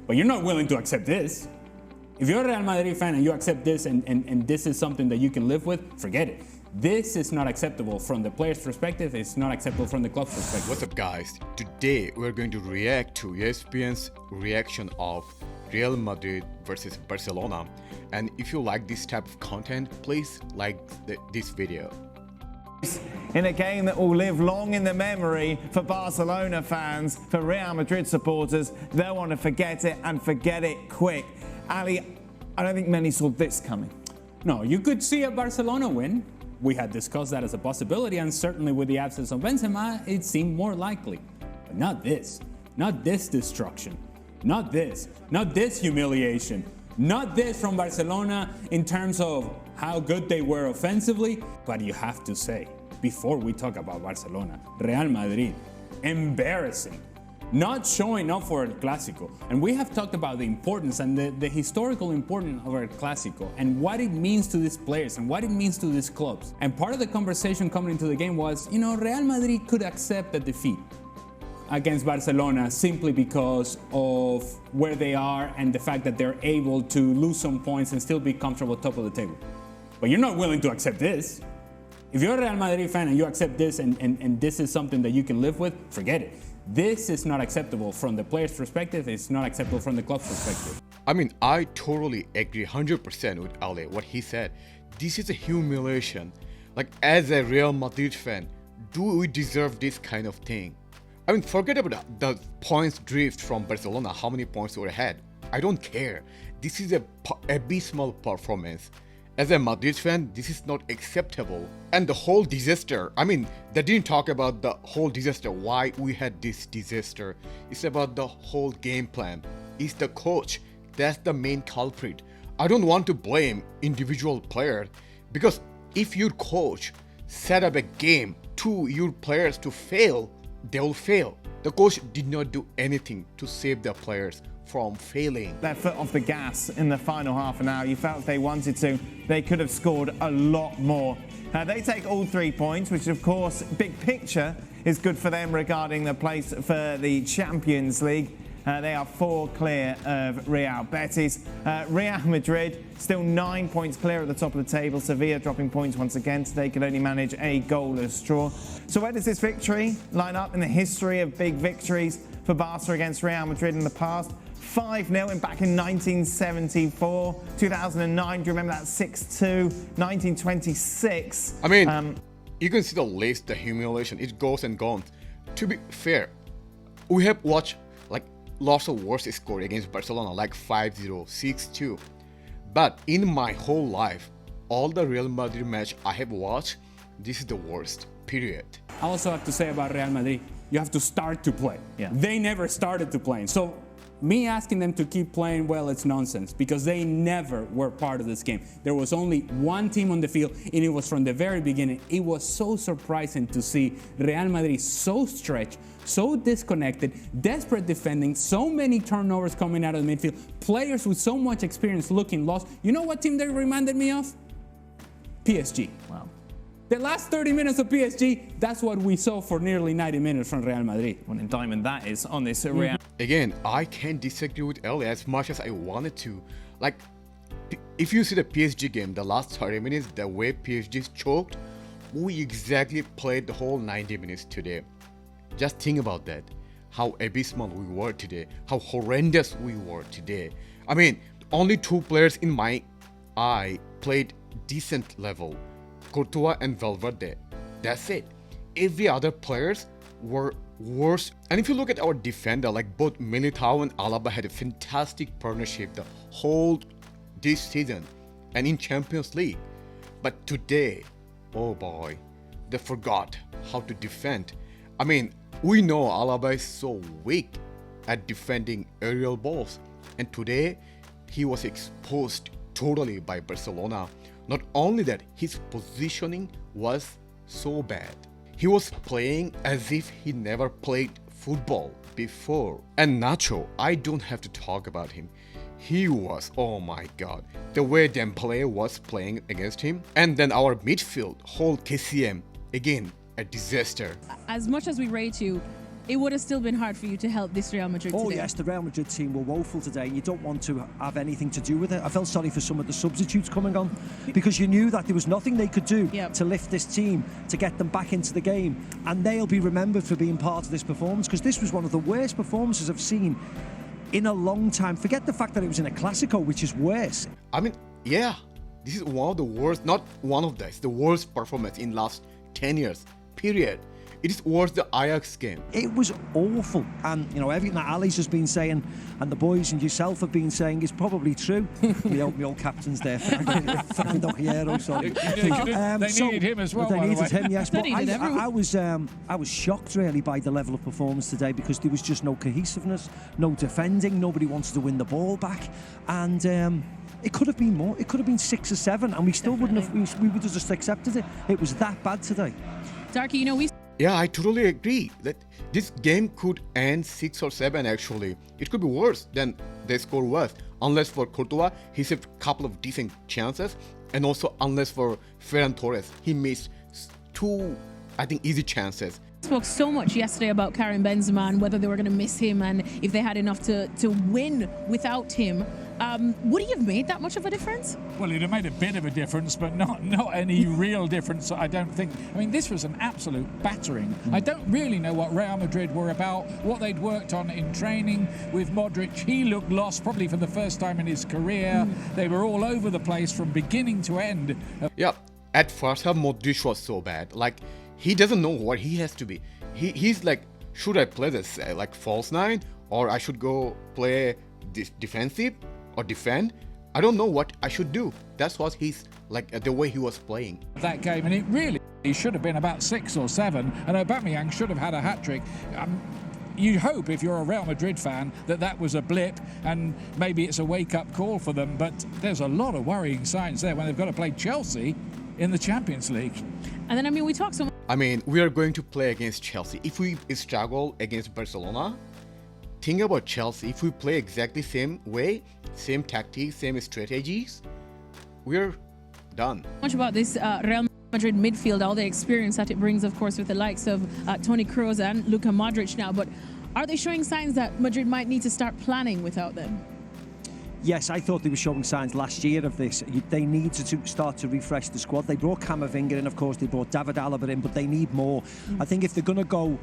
But you're not willing to accept this. If you're a Real Madrid fan and you accept this and this is something that you can live with, forget it. This is not acceptable from the player's perspective. It's not acceptable from the club's perspective. What's up, guys? Today we're going to react to ESPN's reaction of Real Madrid versus Barcelona. And if you like this type of content, please like this video. In a game that will live long in the memory for Barcelona fans, for Real Madrid supporters, they'll want to forget it and forget it quick. Ali, I don't think many saw this coming. No, you could see a Barcelona win. We had discussed that as a possibility, and certainly with the absence of Benzema, it seemed more likely. But not this. Not this destruction. Not this. Not this humiliation. Not this from Barcelona in terms of how good they were offensively. But you have to say, before we talk about Barcelona, Real Madrid, embarrassing. Not showing up for El Clasico. And we have talked about the importance and the historical importance of El Clasico and what it means to these players and what it means to these clubs. And part of the conversation coming into the game was, Real Madrid could accept a defeat against Barcelona simply because of where they are and the fact that they're able to lose some points and still be comfortable top of the table. But you're not willing to accept this. If you're a Real Madrid fan and you accept this and this is something that you can live with, forget it. This is not acceptable from the player's perspective. It's not acceptable from the club's perspective. I mean, I totally agree 100% with Ale, what he said. This is a humiliation. Like, as a Real Madrid fan, do we deserve this kind of thing? I mean, forget about the points drift from Barcelona, how many points were ahead. I don't care. This is a abysmal performance. As a Madrid fan, this is not acceptable. And the whole disaster, I mean, they didn't talk about the whole disaster, why we had this disaster. It's about the whole game plan. It's the coach. That's the main culprit. I don't want to blame individual players because if your coach set up a game to your players to fail, they will fail. The coach did not do anything to save the players from failing. Their foot off the gas in the final half an hour. You felt if they wanted to, they could have scored a lot more. They take all 3 points, which of course, big picture, is good for them regarding the place for the Champions League. They are 4 clear of Real Betis. Real Madrid still 9 points clear at the top of the table. Sevilla dropping points once again. Today could only manage a goalless draw. So where does this victory line up in the history of big victories for Barca against Real Madrid in the past? 5-0 back in 1974, 2009, do you remember that 6-2, 1926? I mean, you can see the list, the humiliation, it goes and goes. To be fair, we have watched like lots of worse score against Barcelona, like 5-0, 6-2. But in my whole life, all the Real Madrid match I have watched, this is the worst, period. I also have to say about Real Madrid, you have to start to play. Yeah. They never started to play. So me asking them to keep playing, well, it's nonsense because they never were part of this game. There was only one team on the field, and it was from the very beginning. It was so surprising to see Real Madrid so stretched, so disconnected, desperate defending, so many turnovers coming out of the midfield, players with so much experience looking lost. You know what team they reminded me of? PSG. Wow. The last 30 minutes of PSG, that's what we saw for nearly 90 minutes from Real Madrid. What an indictment that is on this Real. Again, I can't disagree with Ellie as much as I wanted to. Like, if you see the PSG game, the last 30 minutes, the way PSG choked, we exactly played the whole 90 minutes today. Just think about that. How abysmal we were today. How horrendous we were today. I mean, only 2 players in my eye played decent level. Courtois and Valverde. That's it. Every other players were worse. And if you look at our defender, like both Militao and Alaba had a fantastic partnership the whole this season and in Champions League. But today, oh boy, they forgot how to defend. I mean, we know Alaba is so weak at defending aerial balls. And today, he was exposed totally by Barcelona. Not only that, his positioning was so bad. He was playing as if he never played football before. And Nacho, I don't have to talk about him. He was, oh my god, the way Dembele was playing against him. And then our midfield, whole KCM, again, a disaster. As much as we rate you, it would have still been hard for you to help this Real Madrid today. Oh yes, the Real Madrid team were woeful today. You don't want to have anything to do with it. I felt sorry for some of the substitutes coming on because you knew that there was nothing they could do to lift this team, to get them back into the game. And they'll be remembered for being part of this performance, because this was one of the worst performances I've seen in a long time. Forget the fact that it was in a Clasico, which is worse. I mean, yeah, this is one of the worst, not one of this, the worst performance in last 10 years, period. It is worse the Ajax game. It was awful, and you know everything that Ali's has been saying, and the boys and yourself have been saying is probably true. my old captain's there, Fernando Hierro. Sorry. They needed him as well. They needed him, yes. But I I was shocked really by the level of performance today, because there was just no cohesiveness, no defending. Nobody wanted to win the ball back, and it could have been more. It could have been 6 or 7, and we still wouldn't have. We would have just accepted it. It was that bad today. Darky, you know, Yeah, I totally agree that this game could end 6 or 7 actually. It could be worse than the score was, unless for Courtois, he saved a couple of decent chances, and also unless for Ferran Torres, he missed 2, I think, easy chances. spoke so much yesterday about Karim Benzema and whether they were going to miss him and if they had enough to win without him. Would he have made that much of a difference? Well, he'd have made a bit of a difference, but not any real difference, I don't think. I mean, this was an absolute battering. I don't really know what Real Madrid were about, what they'd worked on in training with Modric. He looked lost, probably for the first time in his career. They were all over the place from beginning to end. Yeah, at first half, Modric was so bad. Like, he doesn't know what he has to be. He's like, should I play this like false nine, or I should go play this defensive or defend? I don't know what I should do. That's what he's like, the way he was playing. That game, and it really should have been about 6 or 7, and Aubameyang should have had a hat-trick. You hope, if you're a Real Madrid fan, that was a blip, and maybe it's a wake-up call for them, but there's a lot of worrying signs there when they've got to play Chelsea in the Champions League. And then, I mean, we talk so much. I mean, we are going to play against Chelsea. If we struggle against Barcelona, think about Chelsea. If we play exactly same way, same tactics, same strategies, we're done. Much about this Real Madrid midfield, all the experience that it brings, of course, with the likes of Toni Kroos and Luka Modric now. But are they showing signs that Madrid might need to start planning without them? Yes, I thought they were showing signs last year of this. They need to start to refresh the squad. They brought Camavinga in, of course, they brought David Alaba in, but they need more. I think if they're going to go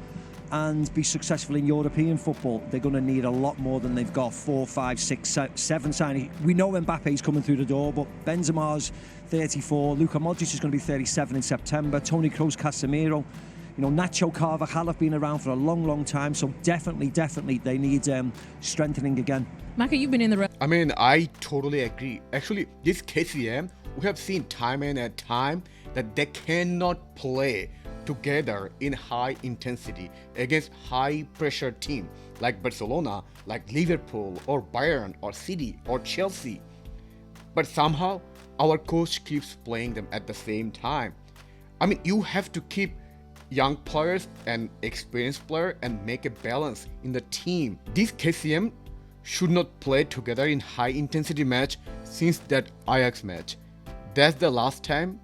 and be successful in European football, they're going to need a lot more than they've got. 4, 5, 6, 7 signings. We know Mbappe's coming through the door, but Benzema's 34, Luka Modric is going to be 37 in September, Toni Kroos, Casemiro, you know, Nacho, Carvajal have been around for a long time, so definitely they need strengthening again. Maka, you've been in the... I mean, I totally agree. Actually, this KCM, we have seen time and time that they cannot play together in high intensity against high pressure team like Barcelona, like Liverpool or Bayern or City or Chelsea. But somehow our coach keeps playing them at the same time. I mean, you have to keep young players and experienced player and make a balance in the team. This KCM should not play together in high intensity match since that Ajax match. That's the last time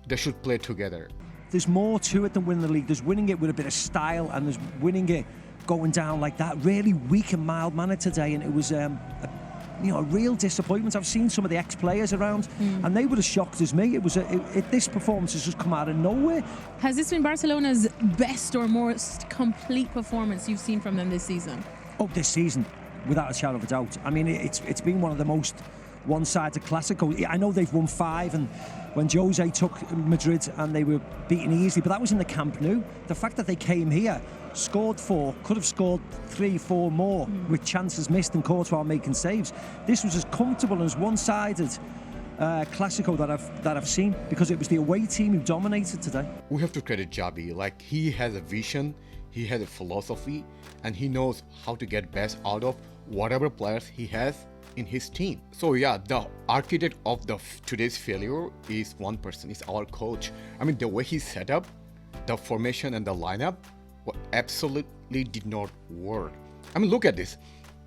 they should play together. There's more to it than winning the league. There's winning it with a bit of style, and there's winning it going down like that really weak and mild manner today, and it was a real disappointment. I've seen some of the ex-players around, and they were as shocked as me. This performance has just come out of nowhere. Has this been Barcelona's best or most complete performance you've seen from them this season? Oh, this season, without a shadow of a doubt. I mean, it's been one of the most one-sided Clasico. I know they've won 5, and when Jose took Madrid and they were beaten easily, but that was in the Camp Nou. The fact that they came here, scored 4, could have scored 3, 4 more with chances missed and Courtois making saves. This was as comfortable and as one-sided Clasico that I've seen, because it was the away team who dominated today. We have to credit Xavi. Like, he has a vision, he has a philosophy, and he knows how to get best out of whatever players he has in his team. So yeah, the architect of today's failure is one person, is our coach. I mean, the way he set up the formation and the lineup absolutely did not work. I mean, look at this.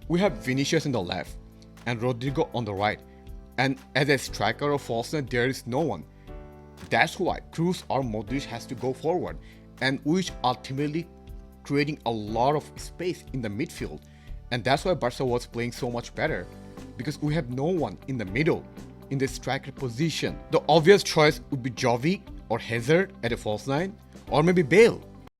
We have Vinicius on the left and Rodrigo on the right. And as a striker or false nine, there is no one. That's why Kroos or Modric has to go forward, and which ultimately creating a lot of space in the midfield. And that's why Barca was playing so much better, because we have no one in the middle, in the striker position. The obvious choice would be Jovic or Hazard at a false 9, or maybe Bale.